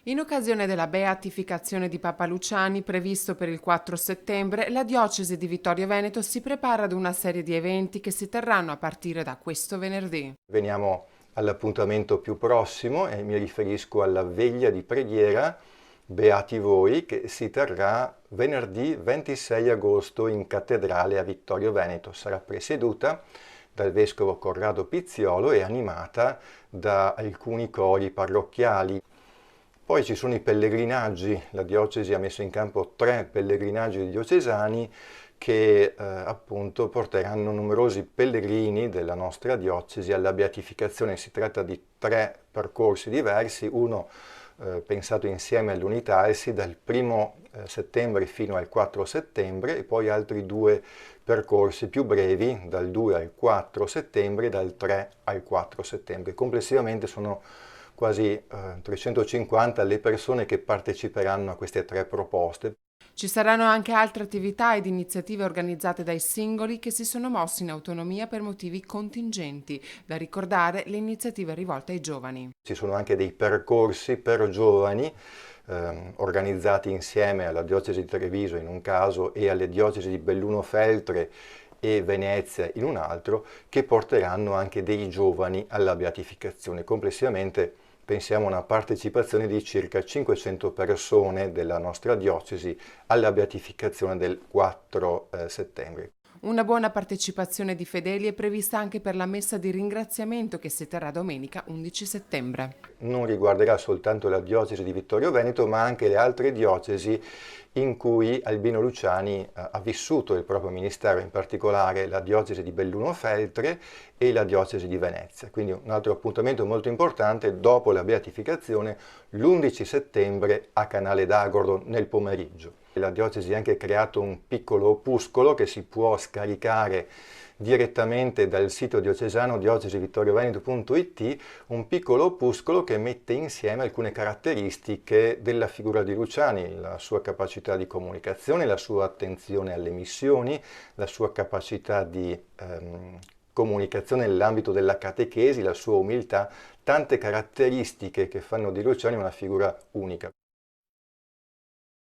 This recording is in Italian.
In occasione della beatificazione di Papa Luciani, previsto per il 4 settembre, la diocesi di Vittorio Veneto si prepara ad una serie di eventi che si terranno a partire da questo venerdì. Veniamo all'appuntamento più prossimo e mi riferisco alla veglia di preghiera Beati voi che si terrà venerdì 26 agosto in cattedrale a Vittorio Veneto. Sarà presieduta dal vescovo Corrado Pizziolo e animata da alcuni cori parrocchiali. Poi ci sono i pellegrinaggi, la diocesi ha messo in campo 3 pellegrinaggi diocesani che appunto porteranno numerosi pellegrini della nostra diocesi alla beatificazione. Si tratta di 3 percorsi diversi, uno pensato insieme all'Unitalsi dal 1 settembre fino al 4 settembre e poi altri 2 percorsi più brevi dal 2 al 4 settembre e dal 3 al 4 settembre. Complessivamente sono quasi 350 le persone che parteciperanno a queste 3 proposte. Ci saranno anche altre attività ed iniziative organizzate dai singoli che si sono mossi in autonomia per motivi contingenti. Da ricordare le iniziative rivolte ai giovani. Ci sono anche dei percorsi per giovani organizzati insieme alla diocesi di Treviso in un caso e alle diocesi di Belluno Feltre e Venezia in un altro, che porteranno anche dei giovani alla beatificazione. Complessivamente pensiamo a una partecipazione di circa 500 persone della nostra diocesi alla beatificazione del 4 settembre. Una buona partecipazione di fedeli è prevista anche per la messa di ringraziamento che si terrà domenica 11 settembre. Non riguarderà soltanto la diocesi di Vittorio Veneto, ma anche le altre diocesi in cui Albino Luciani ha vissuto il proprio ministero, in particolare la diocesi di Belluno Feltre e la diocesi di Venezia. Quindi un altro appuntamento molto importante dopo la beatificazione, l'11 settembre a Canale d'Agordo nel pomeriggio. La diocesi ha anche creato un piccolo opuscolo che si può scaricare direttamente dal sito diocesano diocesivittorioveneto.it, un piccolo opuscolo che mette insieme alcune caratteristiche della figura di Luciani, la sua capacità di comunicazione, la sua attenzione alle missioni, la sua capacità di comunicazione nell'ambito della catechesi, la sua umiltà, tante caratteristiche che fanno di Luciani una figura unica.